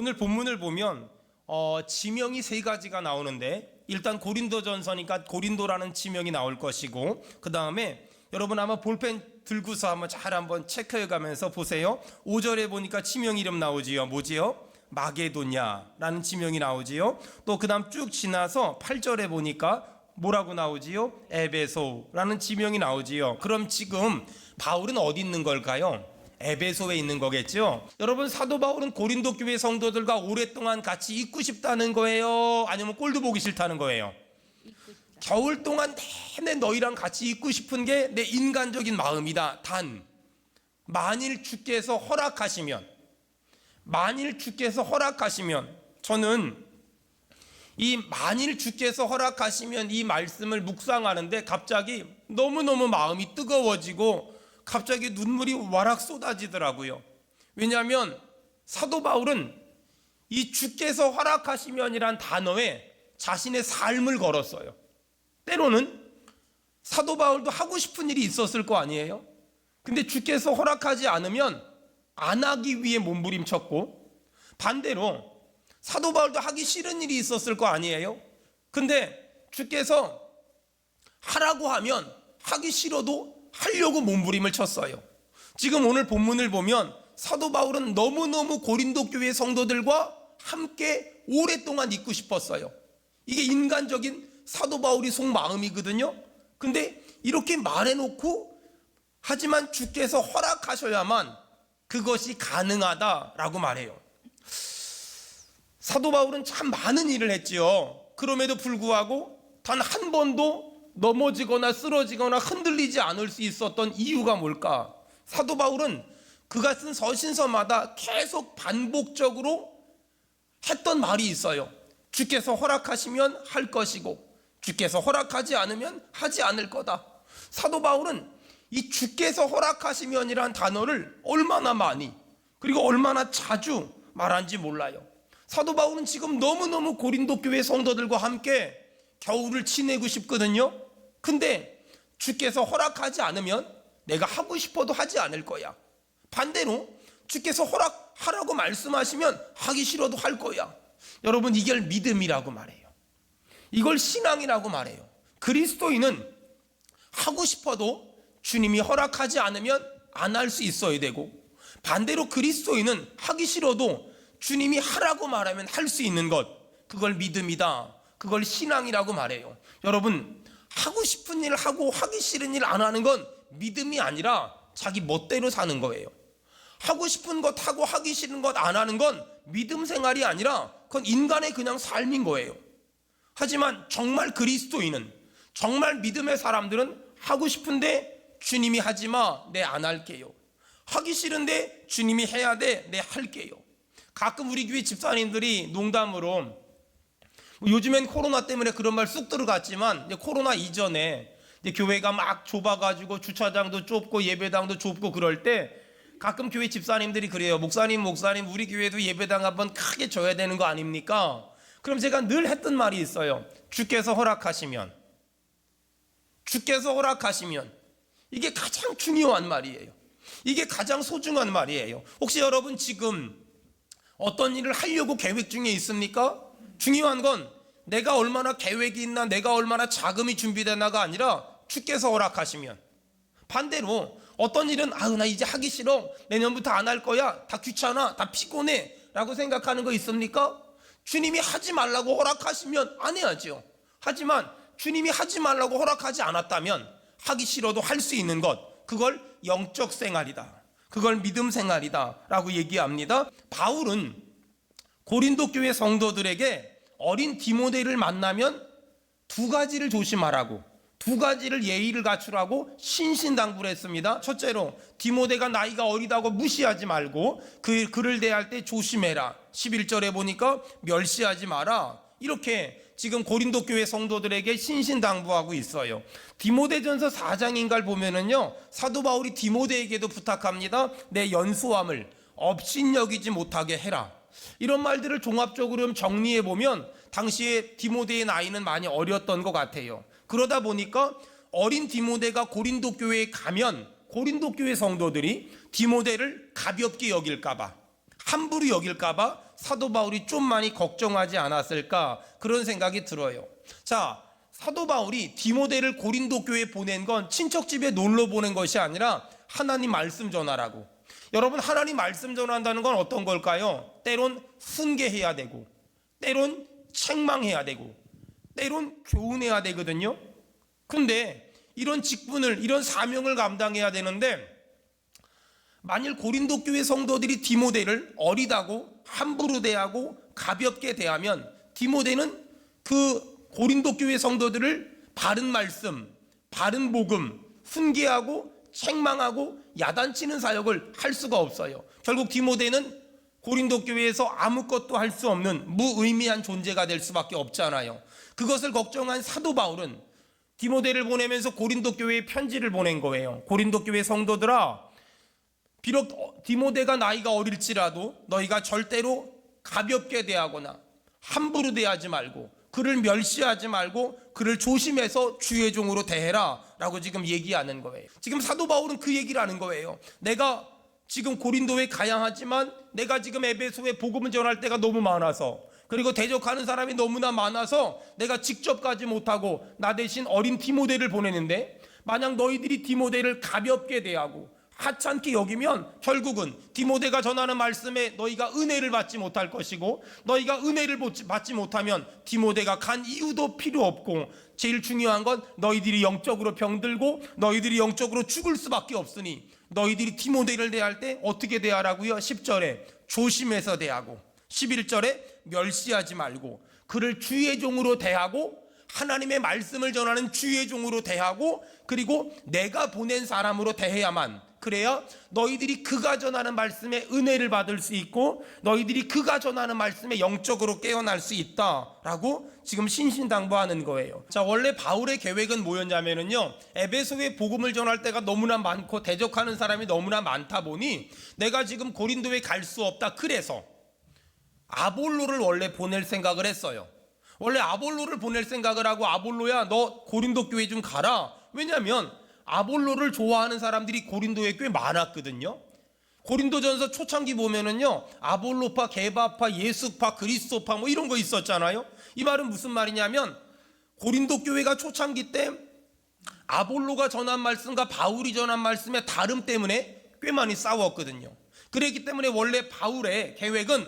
오늘 본문을 보면 지명이 세 가지가 나오는데, 일단 고린도전서니까 고린도라는 지명이 나올 것이고, 그 다음에 여러분 아마 볼펜 들고서 한번 체크해 가면서 보세요. 5절에 보니까 지명 이름 나오지요. 뭐지요? 마게도냐라는 지명이 나오지요. 또 그 다음 쭉 지나서 8절에 보니까 뭐라고 나오지요? 에베소라는 지명이 나오지요. 그럼 지금 바울은 어디 있는 걸까요? 에베소에 있는 거겠죠. 여러분, 사도 바울은 고린도 교회 성도들과 오랫동안 같이 있고 싶다는 거예요? 아니면 꼴도 보기 싫다는 거예요? 겨울 동안 내내 너희랑 같이 있고 싶은 게 내 인간적인 마음이다. 단 만일 주께서 허락하시면 저는 이 만일 주께서 허락하시면 이 말씀을 묵상하는데 갑자기 너무너무 마음이 뜨거워지고 갑자기 눈물이 와락 쏟아지더라고요. 왜냐하면 사도 바울은 이 주께서 허락하시면이란 단어에 자신의 삶을 걸었어요. 때로는 사도 바울도 하고 싶은 일이 있었을 거 아니에요? 근데 주께서 허락하지 않으면 안 하기 위해 몸부림쳤고, 반대로 사도 바울도 하기 싫은 일이 있었을 거 아니에요? 근데 주께서 하라고 하면 하기 싫어도 하려고 몸부림을 쳤어요. 지금 오늘 본문을 보면 사도 바울은 너무너무 고린도 교회 성도들과 함께 오랫동안 있고 싶었어요. 이게 인간적인 사도 바울이 속마음이거든요. 근데 이렇게 말해놓고, 하지만 주께서 허락하셔야만 그것이 가능하다라고 말해요. 사도 바울은 참 많은 일을 했지요. 그럼에도 불구하고 단 한 번도 넘어지거나 쓰러지거나 흔들리지 않을 수 있었던 이유가 뭘까? 사도 바울은 그가 쓴 서신서마다 계속 반복적으로 했던 말이 있어요. 주께서 허락하시면 할 것이고 주께서 허락하지 않으면 하지 않을 거다. 사도 바울은 이 주께서 허락하시면이란 단어를 얼마나 많이, 그리고 얼마나 자주 말한지 몰라요. 사도 바울은 지금 너무너무 고린도 교회 성도들과 함께 겨울을 지내고 싶거든요. 근데 주께서 허락하지 않으면 내가 하고 싶어도 하지 않을 거야. 반대로 주께서 허락하라고 말씀하시면 하기 싫어도 할 거야. 여러분, 이걸 믿음이라고 말해요. 이걸 신앙이라고 말해요. 그리스도인은 하고 싶어도 주님이 허락하지 않으면 안 할 수 있어야 되고, 반대로 그리스도인은 하기 싫어도 주님이 하라고 말하면 할 수 있는 것, 그걸 믿음이다, 그걸 신앙이라고 말해요. 여러분, 하고 싶은 일 하고 하기 싫은 일 안 하는 건 믿음이 아니라 자기 멋대로 사는 거예요. 하고 싶은 것 하고 하기 싫은 것 안 하는 건 믿음 생활이 아니라 그건 인간의 그냥 삶인 거예요. 하지만 정말 그리스도인은, 정말 믿음의 사람들은 하고 싶은데 주님이 하지 마, 내 안 할게요. 하기 싫은데 주님이 해야 돼, 내 할게요. 가끔 우리 교회 집사님들이 농담으로, 요즘엔 코로나 때문에 그런 말 쑥 들어갔지만 코로나 이전에 교회가 막 좁아가지고 주차장도 좁고 예배당도 좁고 그럴 때 가끔 교회 집사님들이 그래요. 목사님 우리 교회도 예배당 한번 크게 줘야 되는 거 아닙니까? 그럼 제가 늘 했던 말이 있어요. 주께서 허락하시면, 이게 가장 중요한 말이에요. 이게 가장 소중한 말이에요. 혹시 여러분 지금 어떤 일을 하려고 계획 중에 있습니까? 중요한 건 내가 얼마나 계획이 있나, 내가 얼마나 자금이 준비되나가 아니라 주께서 허락하시면. 반대로 어떤 일은 나 이제 하기 싫어, 내년부터 안 할 거야, 다 귀찮아, 다 피곤해 라고 생각하는 거 있습니까? 주님이 하지 말라고 허락하시면 안 해야죠. 하지만 주님이 하지 말라고 허락하지 않았다면 하기 싫어도 할 수 있는 것, 그걸 영적 생활이다, 그걸 믿음 생활이다 라고 얘기합니다. 바울은 고린도 교회 성도들에게 어린 디모데를 만나면 두 가지를 조심하라고, 두 가지를 예의를 갖추라고 신신당부를 했습니다. 첫째로 디모데가 나이가 어리다고 무시하지 말고 그를 대할 때 조심해라. 11절에 보니까 멸시하지 마라. 이렇게 지금 고린도 교회 성도들에게 신신당부하고 있어요. 디모데전서 4장인가를 보면은요, 사도 바울이 디모데에게도 부탁합니다. 내 연소함을 업신여기지 못하게 해라. 이런 말들을 종합적으로 정리해 보면 당시에 디모데의 나이는 많이 어렸던 것 같아요. 그러다 보니까 어린 디모데가 고린도 교회에 가면 고린도 교회 성도들이 디모데를 가볍게 여길까봐, 함부로 여길까봐 사도 바울이 좀 많이 걱정하지 않았을까 그런 생각이 들어요. 자, 사도 바울이 디모데를 고린도 교회에 보낸 건 친척 집에 놀러 보낸 것이 아니라 하나님 말씀 전하라고. 여러분, 하나님 말씀 전한다는 건 어떤 걸까요? 때론 훈계해야 되고, 때론 책망해야 되고, 때론 교훈해야 되거든요. 근데 이런 직분을, 이런 사명을 감당해야 되는데, 만일 고린도 교회 성도들이 디모데를 어리다고 함부로 대하고 가볍게 대하면 디모데는 그 고린도 교회 성도들을 바른 말씀, 바른 복음, 훈계하고 책망하고 야단치는 사역을 할 수가 없어요. 결국 디모데는 고린도 교회에서 아무것도 할 수 없는 무의미한 존재가 될 수밖에 없잖아요. 그것을 걱정한 사도 바울은 디모데를 보내면서 고린도 교회에 편지를 보낸 거예요. 고린도 교회 성도들아, 비록 디모데가 나이가 어릴지라도 너희가 절대로 가볍게 대하거나 함부로 대하지 말고 그를 멸시하지 말고 그를 조심해서 주의 종으로 대해라 라고 지금 얘기하는 거예요. 지금 사도 바울은 그 얘기를 하는 거예요. 내가 지금 고린도에 가야 하지만 내가 지금 에베소에 복음을 전할 때가 너무 많아서, 그리고 대적하는 사람이 너무나 많아서 내가 직접 가지 못하고 나 대신 어린 디모데를 보내는데, 만약 너희들이 디모데를 가볍게 대하고 하찮게 여기면 결국은 디모데가 전하는 말씀에 너희가 은혜를 받지 못할 것이고, 너희가 은혜를 받지 못하면 디모데가 간 이유도 필요 없고, 제일 중요한 건 너희들이 영적으로 병들고 너희들이 영적으로 죽을 수밖에 없으니 너희들이 디모데를 대할 때 어떻게 대하라고요? 10절에 조심해서 대하고, 11절에 멸시하지 말고 그를 주의 종으로 대하고, 하나님의 말씀을 전하는 주의 종으로 대하고, 그리고 내가 보낸 사람으로 대해야만, 그래야 너희들이 그가 전하는 말씀에 은혜를 받을 수 있고 너희들이 그가 전하는 말씀에 영적으로 깨어날 수 있다라고 지금 신신당부하는 거예요. 자, 원래 바울의 계획은 뭐였냐면요, 에베소에 복음을 전할 때가 너무나 많고 대적하는 사람이 너무나 많다 보니 내가 지금 고린도에 갈 수 없다, 그래서 아볼로를 원래 보낼 생각을 했어요. 원래 아볼로를 보낼 생각을 하고, 아볼로야 너 고린도 교회 좀 가라. 왜냐하면 아볼로를 좋아하는 사람들이 고린도에 꽤 많았거든요. 고린도전서 초창기 보면은요, 아볼로파, 게바파, 예수파, 그리스도파 뭐 이런 거 있었잖아요. 이 말은 무슨 말이냐면 고린도 교회가 초창기 때 아볼로가 전한 말씀과 바울이 전한 말씀의 다름 때문에 꽤 많이 싸웠거든요. 그랬기 때문에 원래 바울의 계획은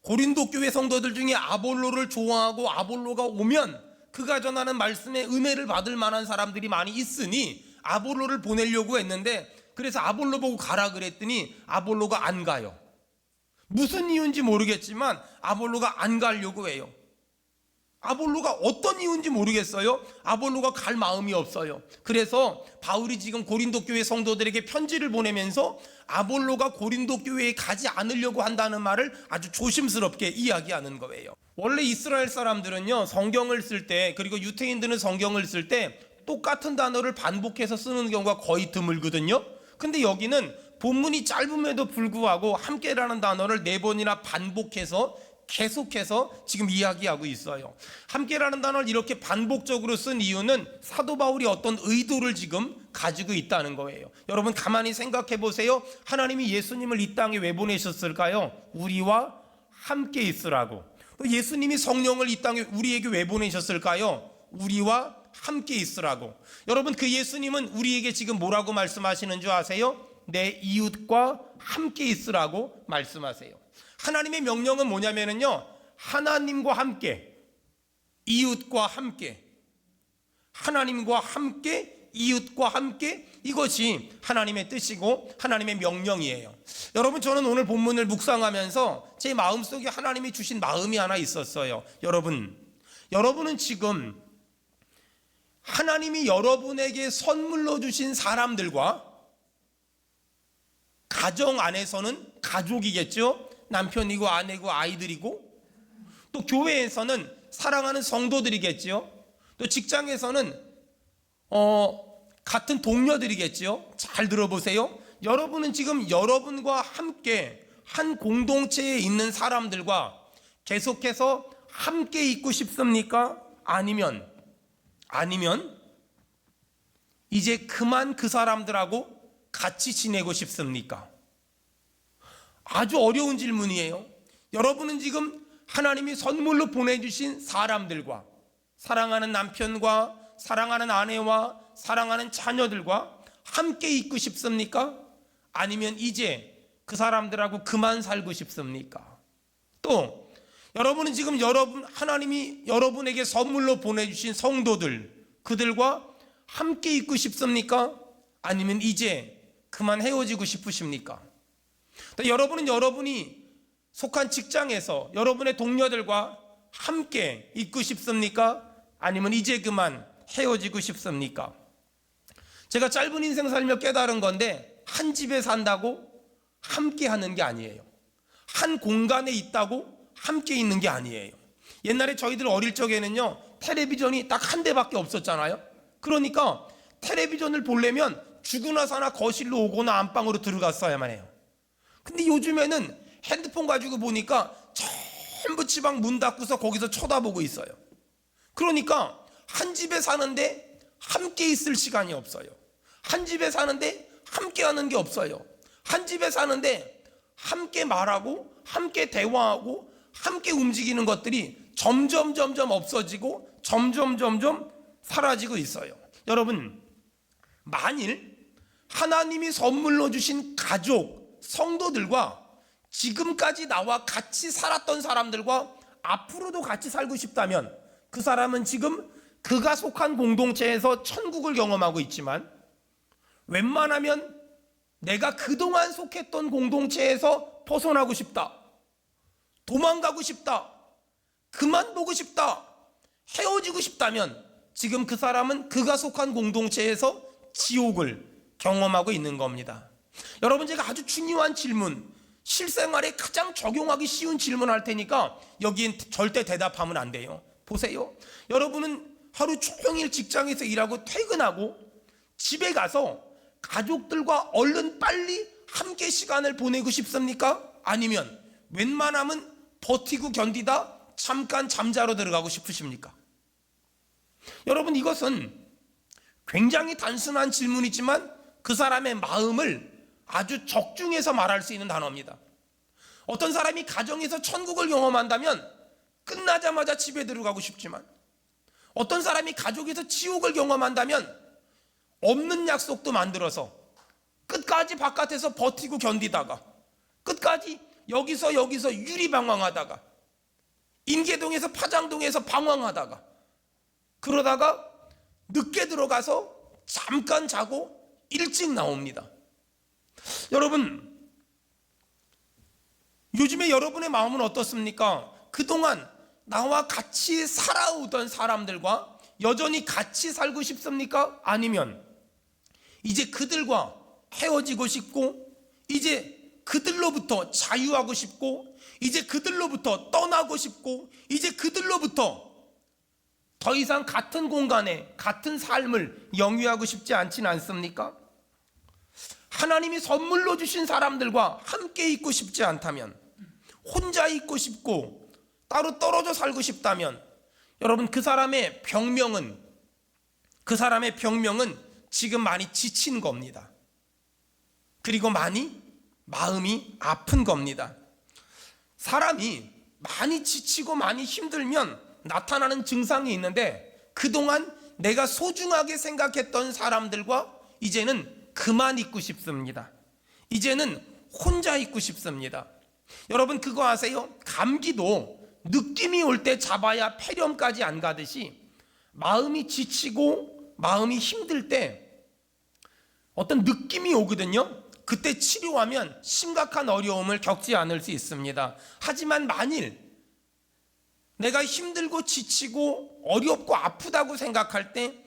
고린도 교회 성도들 중에 아볼로를 좋아하고 아볼로가 오면 그가 전하는 말씀에 은혜를 받을 만한 사람들이 많이 있으니 아볼로를 보내려고 했는데, 그래서 아볼로 보고 가라 그랬더니 아볼로가 안 가요. 무슨 이유인지 모르겠지만 아볼로가 안 가려고 해요. 아볼로가 어떤 이유인지 모르겠어요. 아볼로가 갈 마음이 없어요. 그래서 바울이 지금 고린도 교회 성도들에게 편지를 보내면서 아볼로가 고린도 교회에 가지 않으려고 한다는 말을 아주 조심스럽게 이야기하는 거예요. 원래 이스라엘 사람들은요, 성경을 쓸 때, 그리고 유태인들은 성경을 쓸 때 똑같은 단어를 반복해서 쓰는 경우가 거의 드물거든요. 근데 여기는 본문이 짧음에도 불구하고 함께라는 단어를 4번이나 반복해서 계속해서 지금 이야기하고 있어요. 함께라는 단어를 이렇게 반복적으로 쓴 이유는 사도 바울이 어떤 의도를 지금 가지고 있다는 거예요. 여러분, 가만히 생각해 보세요. 하나님이 예수님을 이 땅에 왜 보내셨을까요? 우리와 함께 있으라고. 또 예수님이 성령을 이 땅에 우리에게 왜 보내셨을까요? 우리와 함께 있으라고. 여러분, 그 예수님은 우리에게 지금 뭐라고 말씀하시는 줄 아세요? 내 이웃과 함께 있으라고 말씀하세요. 하나님의 명령은 뭐냐면요, 하나님과 함께, 이웃과 함께, 하나님과 함께, 이웃과 함께, 이것이 하나님의 뜻이고 하나님의 명령이에요. 여러분, 저는 오늘 본문을 묵상하면서 제 마음속에 하나님이 주신 마음이 하나 있었어요. 여러분은 지금 하나님이 여러분에게 선물로 주신 사람들과, 가정 안에서는 가족이겠죠. 남편이고 아내고 아이들이고, 또 교회에서는 사랑하는 성도들이겠죠. 또 직장에서는 같은 동료들이겠죠. 잘 들어보세요. 여러분은 지금 여러분과 함께 한 공동체에 있는 사람들과 계속해서 함께 있고 싶습니까? 아니면 이제 그만 그 사람들하고 같이 지내고 싶습니까? 아주 어려운 질문이에요. 여러분은 지금 하나님이 선물로 보내주신 사람들과, 사랑하는 남편과 사랑하는 아내와 사랑하는 자녀들과 함께 있고 싶습니까? 아니면 이제 그 사람들하고 그만 살고 싶습니까? 또 여러분은 지금 하나님이 여러분에게 선물로 보내주신 성도들, 그들과 함께 있고 싶습니까? 아니면 이제 그만 헤어지고 싶으십니까? 또 여러분은 여러분이 속한 직장에서 여러분의 동료들과 함께 있고 싶습니까? 아니면 이제 그만 헤어지고 싶습니까? 제가 짧은 인생 살며 깨달은 건데, 한 집에 산다고 함께 하는 게 아니에요. 한 공간에 있다고 함께 있는 게 아니에요. 옛날에 저희들 어릴 적에는요, 텔레비전이 딱 한 대밖에 없었잖아요. 그러니까 텔레비전을 보려면 죽으나 사나 거실로 오거나 안방으로 들어갔어야만 해요. 근데 요즘에는 핸드폰 가지고 보니까 전부 지방 문 닫고서 거기서 쳐다보고 있어요. 그러니까 한 집에 사는데 함께 있을 시간이 없어요. 한 집에 사는데 함께 하는 게 없어요. 한 집에 사는데 함께 말하고 함께 대화하고 함께 움직이는 것들이 점점 없어지고 점점 사라지고 있어요. 여러분, 만일 하나님이 선물로 주신 가족, 성도들과 지금까지 나와 같이 살았던 사람들과 앞으로도 같이 살고 싶다면, 그 사람은 지금 그가 속한 공동체에서 천국을 경험하고 있지만, 웬만하면 내가 그동안 속했던 공동체에서 벗어나고 싶다, 도망가고 싶다, 그만 보고 싶다, 헤어지고 싶다면 지금 그 사람은 그가 속한 공동체에서 지옥을 경험하고 있는 겁니다. 여러분, 제가 아주 중요한 질문, 실생활에 가장 적용하기 쉬운 질문 할 테니까 여기엔 절대 대답하면 안 돼요. 보세요. 여러분은 하루 종일 직장에서 일하고 퇴근하고 집에 가서 가족들과 얼른 빨리 함께 시간을 보내고 싶습니까? 아니면 웬만하면 버티고 견디다 잠깐 잠자러 들어가고 싶으십니까? 여러분, 이것은 굉장히 단순한 질문이지만 그 사람의 마음을 아주 적중해서 말할 수 있는 단어입니다. 어떤 사람이 가정에서 천국을 경험한다면 끝나자마자 집에 들어가고 싶지만, 어떤 사람이 가족에서 지옥을 경험한다면 없는 약속도 만들어서 끝까지 바깥에서 버티고 견디다가 끝까지 여기서 유리방황하다가 인계동에서 파장동에서 방황하다가 그러다가 늦게 들어가서 잠깐 자고 일찍 나옵니다. 여러분, 요즘에 여러분의 마음은 어떻습니까? 그동안 나와 같이 살아오던 사람들과 여전히 같이 살고 싶습니까? 아니면 이제 그들과 헤어지고 싶고, 이제 그들로부터 자유하고 싶고, 이제 그들로부터 떠나고 싶고, 이제 그들로부터 더 이상 같은 공간에 같은 삶을 영위하고 싶지 않지는 않습니까? 하나님이 선물로 주신 사람들과 함께 있고 싶지 않다면, 혼자 있고 싶고 따로 떨어져 살고 싶다면, 여러분, 그 사람의 병명은 지금 많이 지친 겁니다. 그리고 많이 마음이 아픈 겁니다. 사람이 많이 지치고 많이 힘들면 나타나는 증상이 있는데, 그동안 내가 소중하게 생각했던 사람들과 이제는 그만 있고 싶습니다. 이제는 혼자 있고 싶습니다. 여러분, 그거 아세요? 감기도 느낌이 올 때 잡아야 폐렴까지 안 가듯이 마음이 지치고 마음이 힘들 때 어떤 느낌이 오거든요. 그때 치료하면 심각한 어려움을 겪지 않을 수 있습니다. 하지만 만일 내가 힘들고 지치고 어렵고 아프다고 생각할 때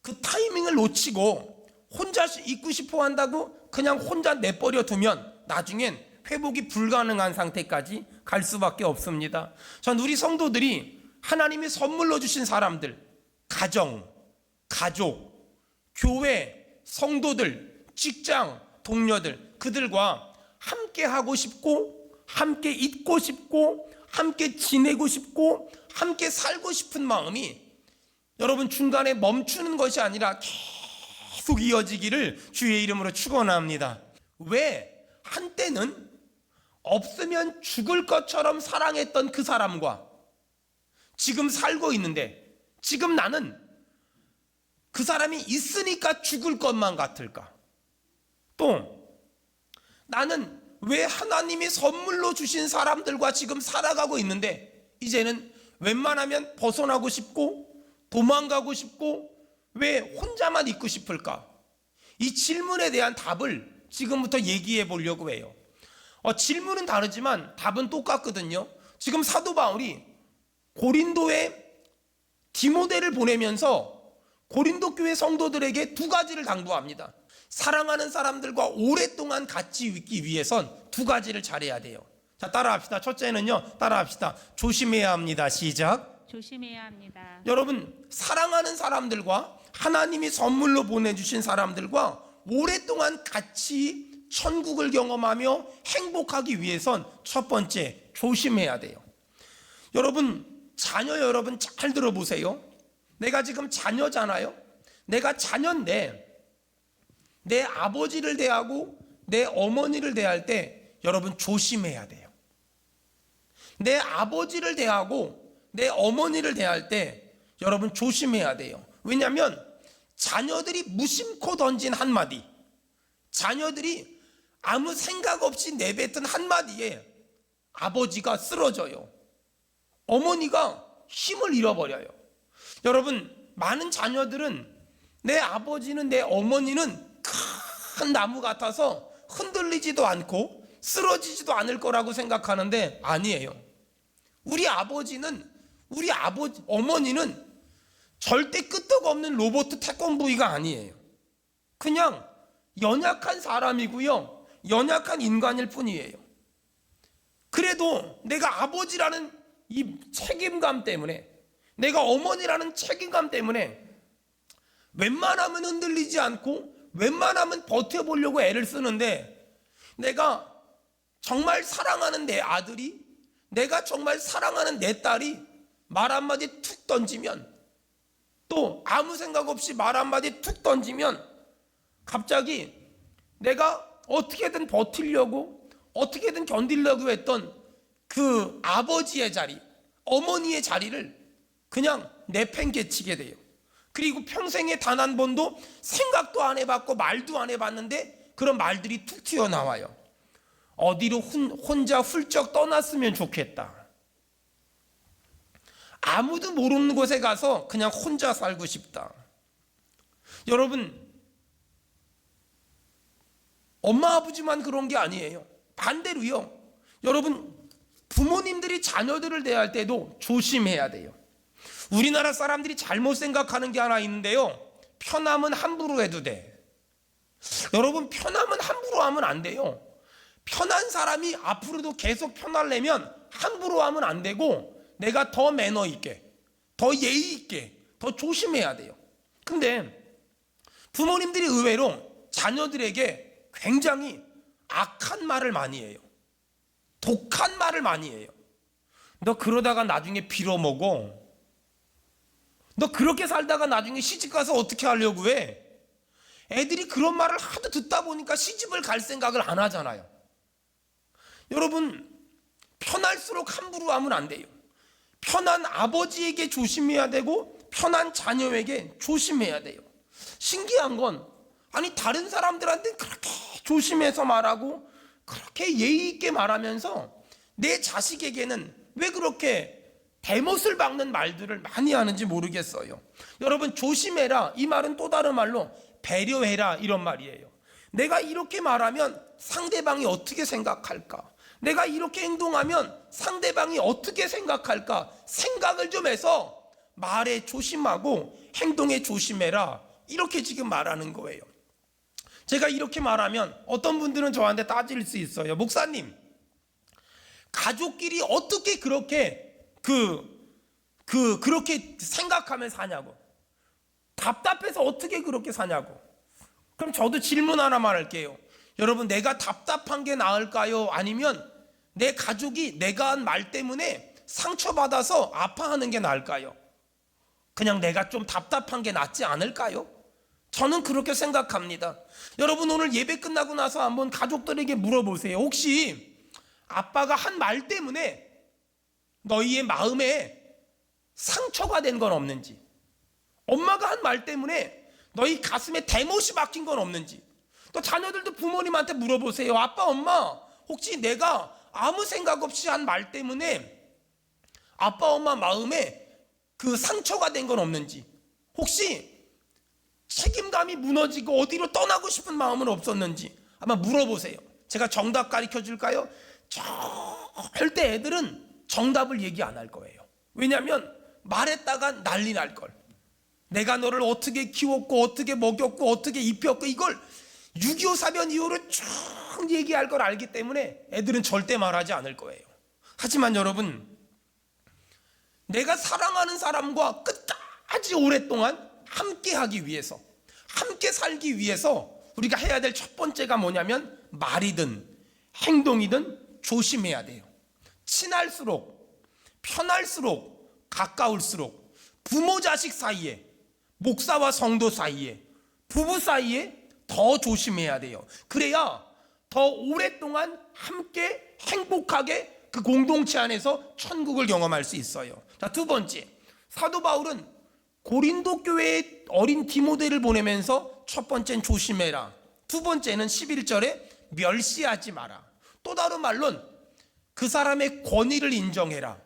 그 타이밍을 놓치고 혼자 있고 싶어 한다고 그냥 혼자 내버려 두면 나중엔 회복이 불가능한 상태까지 갈 수밖에 없습니다. 전 우리 성도들이 하나님이 선물로 주신 사람들, 가정, 가족, 교회, 성도들, 직장, 동료들, 그들과 함께 하고 싶고, 함께 있고 싶고, 함께 지내고 싶고, 함께 살고 싶은 마음이 여러분 중간에 멈추는 것이 아니라 계속 이어지기를 주의 이름으로 축원합니다. 왜? 한때는 없으면 죽을 것처럼 사랑했던 그 사람과 지금 살고 있는데 지금 나는 그 사람이 있으니까 죽을 것만 같을까? 또 나는 왜 하나님이 선물로 주신 사람들과 지금 살아가고 있는데 이제는 웬만하면 벗어나고 싶고 도망가고 싶고 왜 혼자만 있고 싶을까? 이 질문에 대한 답을 지금부터 얘기해 보려고 해요. 질문은 다르지만 답은 똑같거든요. 지금 사도 바울이 고린도에 디모데를 보내면서 고린도 교회 성도들에게 두 가지를 당부합니다. 사랑하는 사람들과 오랫동안 같이 있기 위해선 두 가지를 잘해야 돼요. 자, 따라합시다. 첫째는요, 따라합시다. 조심해야 합니다. 시작. 조심해야 합니다. 여러분, 사랑하는 사람들과 하나님이 선물로 보내주신 사람들과 오랫동안 같이 천국을 경험하며 행복하기 위해선 첫 번째, 조심해야 돼요. 여러분, 자녀 여러분 잘 들어보세요. 내가 지금 자녀잖아요. 내가 자녀인데 내 아버지를 대하고 내 어머니를 대할 때 여러분 조심해야 돼요. 내 아버지를 대하고 내 어머니를 대할 때 여러분 조심해야 돼요. 왜냐하면 자녀들이 무심코 던진 한마디, 자녀들이 아무 생각 없이 내뱉은 한마디에 아버지가 쓰러져요. 어머니가 힘을 잃어버려요. 여러분, 많은 자녀들은 내 아버지는 내 어머니는 큰 나무 같아서 흔들리지도 않고 쓰러지지도 않을 거라고 생각하는데 아니에요. 우리 어머니는 절대 끄떡없는 로봇 태권브이가 아니에요. 그냥 연약한 사람이고요, 연약한 인간일 뿐이에요. 그래도 내가 아버지라는 이 책임감 때문에, 내가 어머니라는 책임감 때문에 웬만하면 흔들리지 않고 웬만하면 버텨보려고 애를 쓰는데, 내가 정말 사랑하는 내 아들이, 내가 정말 사랑하는 내 딸이 말 한마디 툭 던지면, 또 아무 생각 없이 말 한마디 툭 던지면 갑자기 내가 어떻게든 버티려고 어떻게든 견디려고 했던 그 아버지의 자리, 어머니의 자리를 그냥 내팽개치게 돼요. 그리고 평생에 단 한 번도 생각도 안 해봤고 말도 안 해봤는데 그런 말들이 툭 튀어나와요. 어디로 혼자 훌쩍 떠났으면 좋겠다. 아무도 모르는 곳에 가서 그냥 혼자 살고 싶다. 여러분, 엄마 아버지만 그런 게 아니에요. 반대로요, 여러분, 부모님들이 자녀들을 대할 때도 조심해야 돼요. 우리나라 사람들이 잘못 생각하는 게 하나 있는데요, 편함은 함부로 해도 돼. 여러분, 편함은 함부로 하면 안 돼요. 편한 사람이 앞으로도 계속 편하려면 함부로 하면 안 되고, 내가 더 매너 있게, 더 예의 있게, 더 조심해야 돼요. 근데 부모님들이 의외로 자녀들에게 굉장히 악한 말을 많이 해요. 독한 말을 많이 해요. 너 그러다가 나중에 빌어먹어. 너 그렇게 살다가 나중에 시집가서 어떻게 하려고 해? 애들이 그런 말을 하도 듣다 보니까 시집을 갈 생각을 안 하잖아요. 여러분, 편할수록 함부로 하면 안 돼요. 편한 아버지에게 조심해야 되고 편한 자녀에게 조심해야 돼요. 신기한 건, 아니 다른 사람들한테 그렇게 조심해서 말하고 그렇게 예의 있게 말하면서 내 자식에게는 왜 그렇게 대못을 박는 말들을 많이 하는지 모르겠어요. 여러분, 조심해라, 이 말은 또 다른 말로 배려해라, 이런 말이에요. 내가 이렇게 말하면 상대방이 어떻게 생각할까? 내가 이렇게 행동하면 상대방이 어떻게 생각할까? 생각을 좀 해서 말에 조심하고 행동에 조심해라, 이렇게 지금 말하는 거예요. 제가 이렇게 말하면 어떤 분들은 저한테 따질 수 있어요. 목사님, 가족끼리 어떻게 그렇게 그렇게 생각하면 사냐고, 답답해서 어떻게 그렇게 사냐고. 그럼 저도 질문 하나만 할게요. 여러분, 내가 답답한 게 나을까요? 아니면 내 가족이 내가 한 말 때문에 상처받아서 아파하는 게 나을까요? 그냥 내가 좀 답답한 게 낫지 않을까요? 저는 그렇게 생각합니다. 여러분, 오늘 예배 끝나고 나서 한번 가족들에게 물어보세요. 혹시 아빠가 한 말 때문에 너희의 마음에 상처가 된 건 없는지, 엄마가 한 말 때문에 너희 가슴에 대못이 박힌 건 없는지. 또 자녀들도 부모님한테 물어보세요. 아빠, 엄마, 혹시 내가 아무 생각 없이 한 말 때문에 아빠, 엄마 마음에 그 상처가 된 건 없는지, 혹시 책임감이 무너지고 어디로 떠나고 싶은 마음은 없었는지 한번 물어보세요. 제가 정답 가르쳐 줄까요? 절대 애들은 정답을 얘기 안 할 거예요. 왜냐하면 말했다가 난리 날 걸. 내가 너를 어떻게 키웠고 어떻게 먹였고 어떻게 입혔고 이걸 6.25 사변 이후로 쭉 얘기할 걸 알기 때문에 애들은 절대 말하지 않을 거예요. 하지만 여러분, 내가 사랑하는 사람과 끝까지 오랫동안 함께 하기 위해서, 함께 살기 위해서 우리가 해야 될 첫 번째가 뭐냐면 말이든 행동이든 조심해야 돼요. 친할수록, 편할수록, 가까울수록 부모 자식 사이에, 목사와 성도 사이에, 부부 사이에 더 조심해야 돼요. 그래야 더 오랫동안 함께 행복하게 그 공동체 안에서 천국을 경험할 수 있어요. 자, 두 번째, 사도 바울은 고린도 교회의 어린 디모데를 보내면서 첫 번째는 조심해라, 두 번째는 11절에 멸시하지 마라. 또 다른 말로는 그 사람의 권위를 인정해라.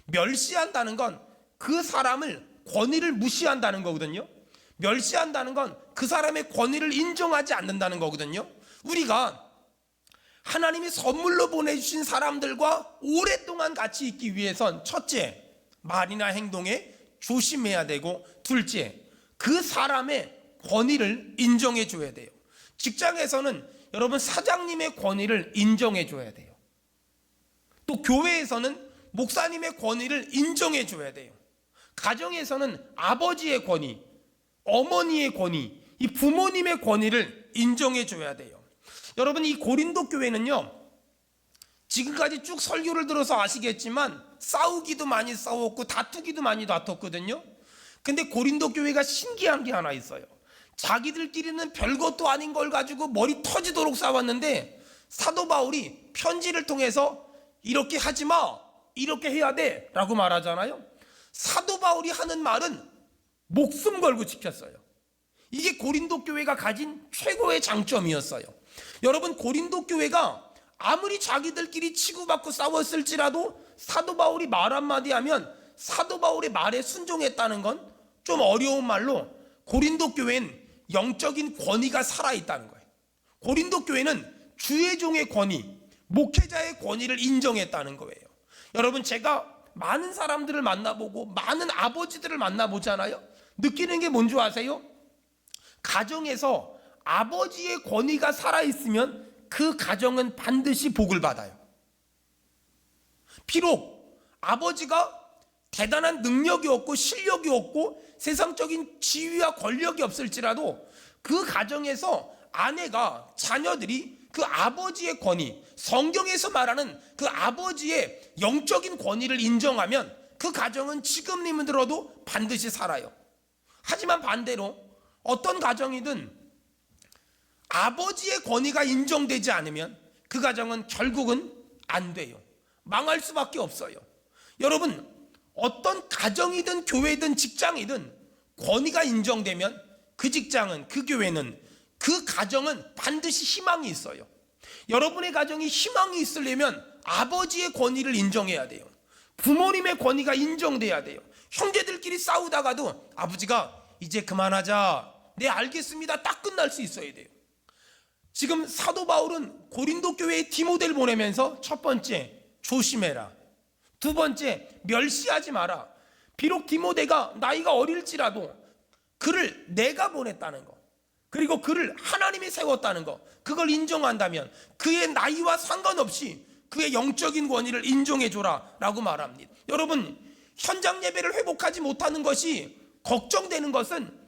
멸시한다는 건 그 사람을, 권위를 무시한다는 거거든요. 멸시한다는 건 그 사람의 권위를 인정하지 않는다는 거거든요. 우리가 하나님이 선물로 보내주신 사람들과 오랫동안 같이 있기 위해선 첫째, 말이나 행동에 조심해야 되고, 둘째, 그 사람의 권위를 인정해 줘야 돼요. 직장에서는 여러분 사장님의 권위를 인정해 줘야 돼요. 또 교회에서는 목사님의 권위를 인정해 줘야 돼요. 가정에서는 아버지의 권위, 어머니의 권위, 이 부모님의 권위를 인정해 줘야 돼요. 여러분, 이 고린도 교회는요, 지금까지 쭉 설교를 들어서 아시겠지만 싸우기도 많이 싸웠고 다투기도 많이 다퉜거든요. 근데 고린도 교회가 신기한 게 하나 있어요. 자기들끼리는 별것도 아닌 걸 가지고 머리 터지도록 싸웠는데 사도 바울이 편지를 통해서 이렇게 하지 마, 이렇게 해야 돼 라고 말하잖아요. 사도 바울이 하는 말은 목숨 걸고 지켰어요. 이게 고린도 교회가 가진 최고의 장점이었어요. 여러분, 고린도 교회가 아무리 자기들끼리 치고받고 싸웠을지라도 사도 바울이 말 한마디 하면 사도 바울의 말에 순종했다는 건 좀 어려운 말로 고린도 교회는 영적인 권위가 살아있다는 거예요. 고린도 교회는 주의 종의 권위, 목회자의 권위를 인정했다는 거예요. 여러분, 제가 많은 사람들을 만나보고 많은 아버지들을 만나보잖아요. 느끼는 게 뭔지 아세요? 가정에서 아버지의 권위가 살아있으면 그 가정은 반드시 복을 받아요. 비록 아버지가 대단한 능력이 없고 실력이 없고 세상적인 지위와 권력이 없을지라도 그 가정에서 아내가, 자녀들이 그 아버지의 권위, 성경에서 말하는 그 아버지의 영적인 권위를 인정하면 그 가정은 지금 들어도 반드시 살아요. 하지만 반대로 어떤 가정이든 아버지의 권위가 인정되지 않으면 그 가정은 결국은 안 돼요. 망할 수밖에 없어요. 여러분, 어떤 가정이든 교회든 직장이든 권위가 인정되면 그 직장은, 그 교회는, 그 가정은 반드시 희망이 있어요. 여러분의 가정이 희망이 있으려면 아버지의 권위를 인정해야 돼요. 부모님의 권위가 인정돼야 돼요. 형제들끼리 싸우다가도 아버지가 이제 그만하자, 네 알겠습니다, 딱 끝날 수 있어야 돼요. 지금 사도 바울은 고린도 교회에 디모데를 보내면서 첫 번째, 조심해라. 두 번째, 멸시하지 마라. 비록 디모데가 나이가 어릴지라도 그를 내가 보냈다는 거, 그리고 그를 하나님이 세웠다는 거, 그걸 인정한다면 그의 나이와 상관없이 그의 영적인 권위를 인정해줘라 라고 말합니다. 여러분, 현장 예배를 회복하지 못하는 것이 걱정되는 것은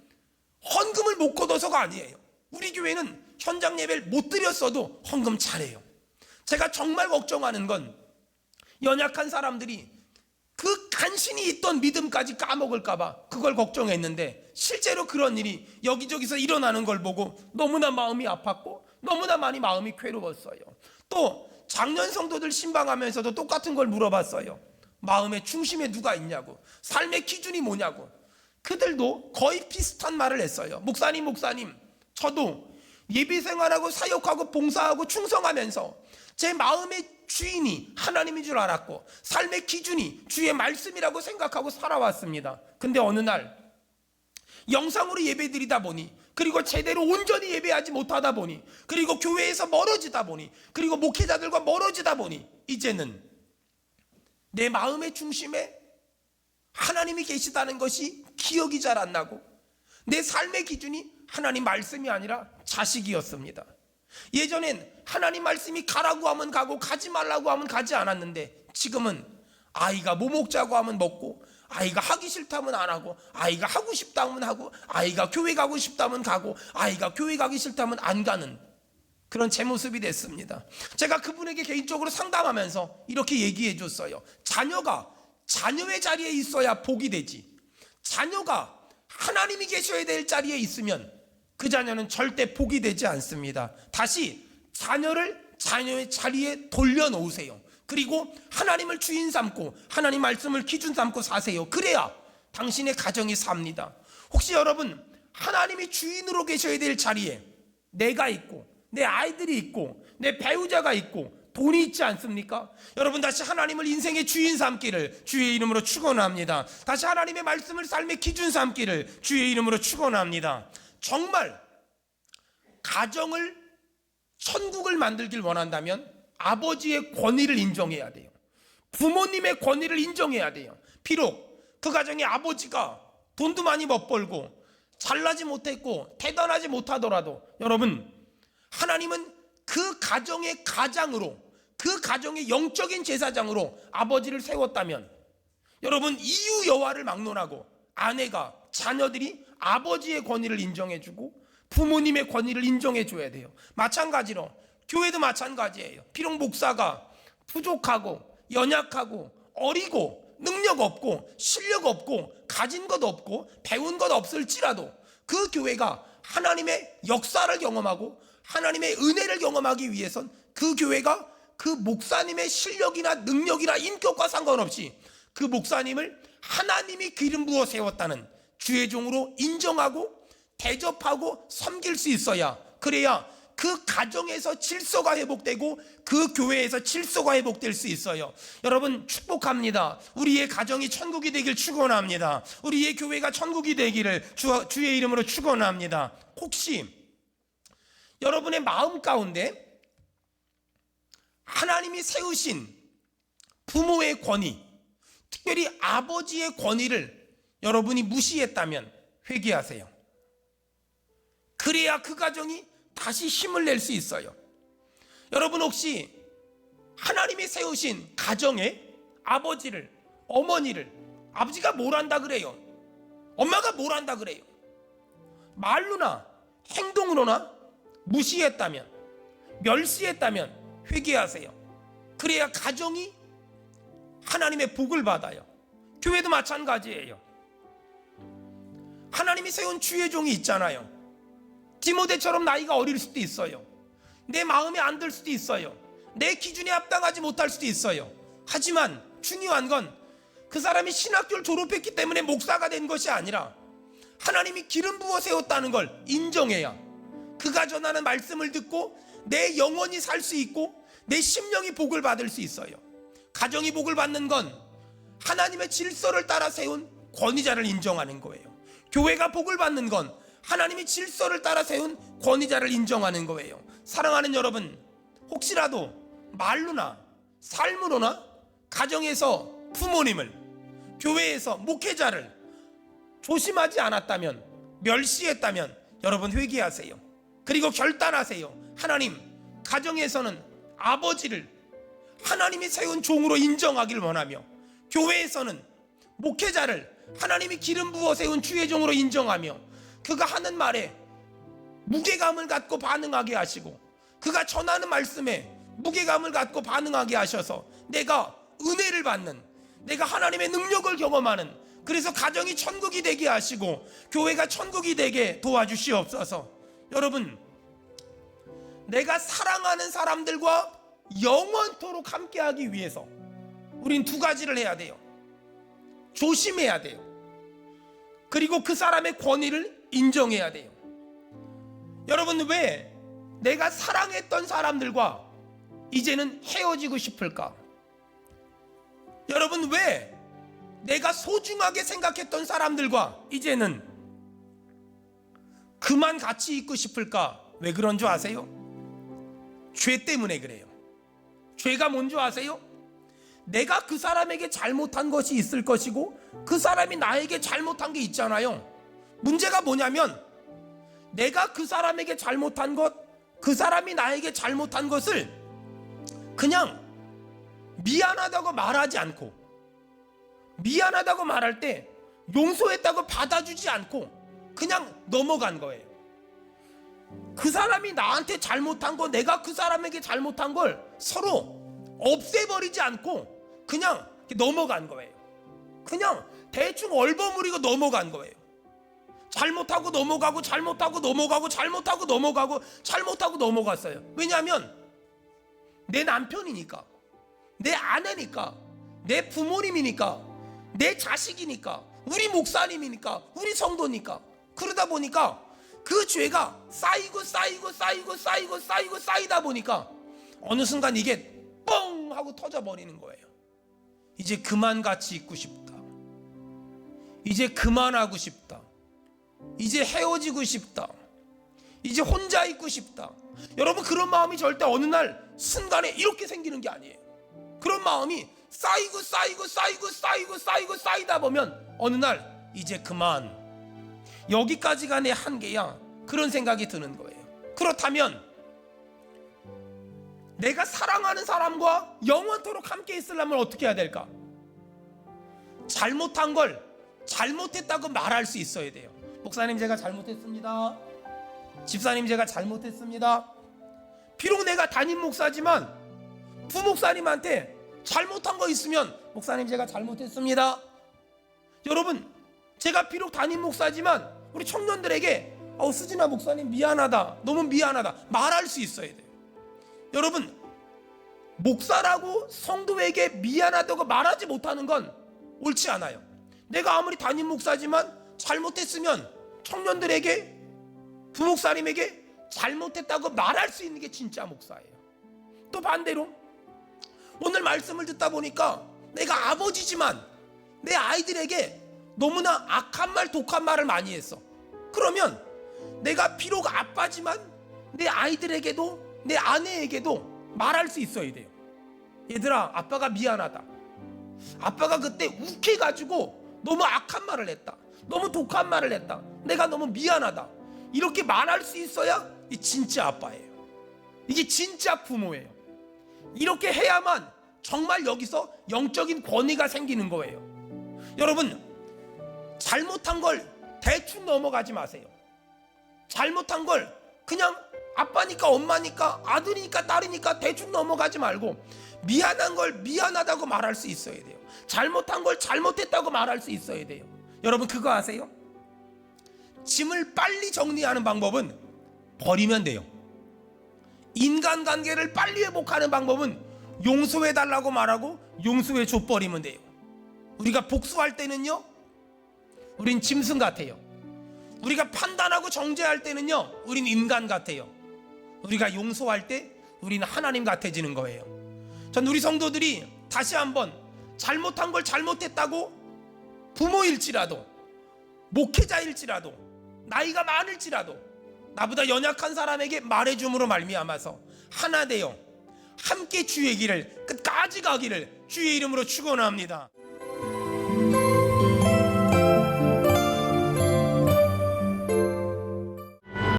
헌금을 못 걷어서가 아니에요. 우리 교회는 현장 예배를 못 드렸어도 헌금 잘해요. 제가 정말 걱정하는 건 연약한 사람들이 그 간신히 있던 믿음까지 까먹을까봐 그걸 걱정했는데, 실제로 그런 일이 여기저기서 일어나는 걸 보고 너무나 마음이 아팠고 너무나 많이 마음이 괴로웠어요. 또 작년 성도들 신방하면서도 똑같은 걸 물어봤어요. 마음의 중심에 누가 있냐고, 삶의 기준이 뭐냐고. 그들도 거의 비슷한 말을 했어요. 목사님, 저도 예배 생활하고 사역하고 봉사하고 충성하면서 제 마음의 주인이 하나님인 줄 알았고 삶의 기준이 주의 말씀이라고 생각하고 살아왔습니다. 근데 어느 날 영상으로 예배드리다 보니, 그리고 제대로 온전히 예배하지 못하다 보니, 그리고 교회에서 멀어지다 보니, 그리고 목회자들과 멀어지다 보니, 이제는 내 마음의 중심에 하나님이 계시다는 것이 기억이 잘 안 나고, 내 삶의 기준이 하나님 말씀이 아니라 자식이었습니다. 예전엔 하나님 말씀이 가라고 하면 가고 가지 말라고 하면 가지 않았는데, 지금은 아이가 뭐 먹자고 하면 먹고, 아이가 하기 싫다면 안 하고, 아이가 하고 싶다면 하고, 아이가 교회 가고 싶다면 가고, 아이가 교회 가기 싫다면 안 가는 그런 제 모습이 됐습니다. 제가 그분에게 개인적으로 상담하면서 이렇게 얘기해 줬어요. 자녀가 자녀의 자리에 있어야 복이 되지, 자녀가 하나님이 계셔야 될 자리에 있으면 그 자녀는 절대 복이 되지 않습니다. 다시 자녀를 자녀의 자리에 돌려놓으세요. 그리고 하나님을 주인 삼고 하나님 말씀을 기준 삼고 사세요. 그래야 당신의 가정이 삽니다. 혹시 여러분, 하나님이 주인으로 계셔야 될 자리에 내가 있고 내 아이들이 있고 내 배우자가 있고 돈이 있지 않습니까? 여러분, 다시 하나님을 인생의 주인 삼기를 주의 이름으로 축원합니다. 다시 하나님의 말씀을 삶의 기준 삼기를 주의 이름으로 축원합니다. 정말 가정을, 천국을 만들길 원한다면 아버지의 권위를 인정해야 돼요. 부모님의 권위를 인정해야 돼요. 비록 그 가정의 아버지가 돈도 많이 못 벌고 잘나지 못했고 대단하지 못하더라도, 여러분, 하나님은 그 가정의 가장으로, 그 가정의 영적인 제사장으로 아버지를 세웠다면, 여러분, 이유 여와를 막론하고 아내가, 자녀들이 아버지의 권위를 인정해주고 부모님의 권위를 인정해줘야 돼요. 마찬가지로 교회도 마찬가지예요. 비록 목사가 부족하고 연약하고 어리고 능력 없고 실력 없고 가진 것 없고 배운 것 없을지라도 그 교회가 하나님의 역사를 경험하고 하나님의 은혜를 경험하기 위해선 그 교회가 그 목사님의 실력이나 능력이나 인격과 상관없이 그 목사님을 하나님이 기름 부어 세웠다는 주의 종으로 인정하고 대접하고 섬길 수 있어야, 그래야 그 가정에서 질서가 회복되고 그 교회에서 질서가 회복될 수 있어요. 여러분, 축복합니다. 우리의 가정이 천국이 되길 축원합니다. 우리의 교회가 천국이 되기를 주의 이름으로 축원합니다. 혹시 여러분의 마음 가운데 하나님이 세우신 부모의 권위, 특별히 아버지의 권위를 여러분이 무시했다면 회개하세요. 그래야 그 가정이 다시 힘을 낼 수 있어요. 여러분, 혹시 하나님이 세우신 가정에 아버지를, 어머니를, 아버지가 뭘 한다 그래요? 엄마가 뭘 한다 그래요? 말로나 행동으로나 무시했다면, 멸시했다면 회개하세요. 그래야 가정이 하나님의 복을 받아요. 교회도 마찬가지예요. 하나님이 세운 주의 종이 있잖아요. 디모데처럼 나이가 어릴 수도 있어요. 내 마음에 안 들 수도 있어요. 내 기준에 합당하지 못할 수도 있어요. 하지만 중요한 건 그 사람이 신학교를 졸업했기 때문에 목사가 된 것이 아니라 하나님이 기름 부어 세웠다는 걸 인정해야 그가 전하는 말씀을 듣고 내 영혼이 살 수 있고 내 심령이 복을 받을 수 있어요. 가정이 복을 받는 건 하나님의 질서를 따라 세운 권위자를 인정하는 거예요. 교회가 복을 받는 건 하나님이 질서를 따라 세운 권위자를 인정하는 거예요. 사랑하는 여러분, 혹시라도 말로나 삶으로나 가정에서 부모님을, 교회에서 목회자를 조심하지 않았다면, 멸시했다면 여러분 회개하세요. 그리고 결단하세요. 하나님, 가정에서는 아버지를 하나님이 세운 종으로 인정하길 원하며, 교회에서는 목회자를 하나님이 기름 부어 세운 주의 종으로 인정하며, 그가 하는 말에 무게감을 갖고 반응하게 하시고 그가 전하는 말씀에 무게감을 갖고 반응하게 하셔서 내가 은혜를 받는, 내가 하나님의 능력을 경험하는, 그래서 가정이 천국이 되게 하시고 교회가 천국이 되게 도와주시옵소서. 여러분, 내가 사랑하는 사람들과 영원토록 함께하기 위해서 우린 두 가지를 해야 돼요. 조심해야 돼요. 그리고 그 사람의 권위를 인정해야 돼요. 여러분, 왜 내가 사랑했던 사람들과 이제는 헤어지고 싶을까? 여러분, 왜 내가 소중하게 생각했던 사람들과 이제는 그만 같이 있고 싶을까? 왜 그런 줄 아세요? 죄 때문에 그래요. 죄가 뭔 줄 아세요? 내가 그 사람에게 잘못한 것이 있을 것이고 그 사람이 나에게 잘못한 게 있잖아요. 문제가 뭐냐면 내가 그 사람에게 잘못한 것, 그 사람이 나에게 잘못한 것을 그냥 미안하다고 말하지 않고, 미안하다고 말할 때 용서했다고 받아주지 않고 그냥 넘어간 거예요. 그 사람이 나한테 잘못한 거, 내가 그 사람에게 잘못한 걸 서로 없애버리지 않고 그냥 넘어간 거예요. 그냥 대충 얼버무리고 넘어간 거예요. 잘못하고 넘어가고, 잘못하고 넘어가고, 잘못하고 넘어가고, 잘못하고 넘어갔어요. 왜냐하면 내 남편이니까, 내 아내니까, 내 부모님이니까, 내 자식이니까, 우리 목사님이니까, 우리 성도니까. 그러다 보니까 그 죄가 쌓이고 쌓이다 보니까 어느 순간 이게 뻥 하고 터져버리는 거예요. 이제 그만 같이 있고 싶다. 이제 그만하고 싶다. 이제 헤어지고 싶다. 이제 혼자 있고 싶다. 여러분, 그런 마음이 절대 어느 날 순간에 이렇게 생기는 게 아니에요. 그런 마음이 쌓이다 보면 어느 날 이제 그만, 여기까지가 내 한계야, 그런 생각이 드는 거예요. 그렇다면 내가 사랑하는 사람과 영원토록 함께 있으려면 어떻게 해야 될까? 잘못한 걸 잘못했다고 말할 수 있어야 돼요. 목사님, 제가 잘못했습니다. 집사님, 제가 잘못했습니다. 비록 내가 담임 목사지만 부목사님한테 잘못한 거 있으면 목사님, 제가 잘못했습니다. 여러분, 제가 비록 담임 목사지만 우리 청년들에게 수진아 목사님 미안하다, 너무 미안하다 말할 수 있어야 돼요. 여러분, 목사라고 성도에게 미안하다고 말하지 못하는 건 옳지 않아요. 내가 아무리 담임 목사지만 잘못했으면 청년들에게, 부목사님에게 잘못했다고 말할 수 있는 게 진짜 목사예요. 또 반대로 오늘 말씀을 듣다 보니까 내가 아버지지만 내 아이들에게 너무나 악한 말, 독한 말을 많이 했어. 그러면 내가 비록 아빠지만 내 아이들에게도, 내 아내에게도 말할 수 있어야 돼요. 얘들아, 아빠가 미안하다. 아빠가 그때 욱해가지고 너무 악한 말을 했다. 너무 독한 말을 했다. 내가 너무 미안하다. 이렇게 말할 수 있어야 이 진짜 아빠예요. 이게 진짜 부모예요. 이렇게 해야만 정말 여기서 영적인 권위가 생기는 거예요. 여러분, 잘못한 걸 대충 넘어가지 마세요. 잘못한 걸 그냥 아빠니까 엄마니까 아들이니까 딸이니까 대충 넘어가지 말고 미안한 걸 미안하다고 말할 수 있어야 돼요. 잘못한 걸 잘못했다고 말할 수 있어야 돼요. 여러분, 그거 아세요? 짐을 빨리 정리하는 방법은 버리면 돼요. 인간관계를 빨리 회복하는 방법은 용서해달라고 말하고 용서해 줘버리면 돼요. 우리가 복수할 때는요, 우린 짐승 같아요. 우리가 판단하고 정죄할 때는요, 우린 인간 같아요. 우리가 용서할 때 우린 하나님 같아지는 거예요. 전 우리 성도들이 다시 한번 잘못한 걸 잘못했다고 부모일지라도, 목회자일지라도, 나이가 많을지라도 나보다 연약한 사람에게 말해줌으로 말미암아서 하나 되어 함께 주의 길을 끝까지 가기를 주의 이름으로 축원합니다.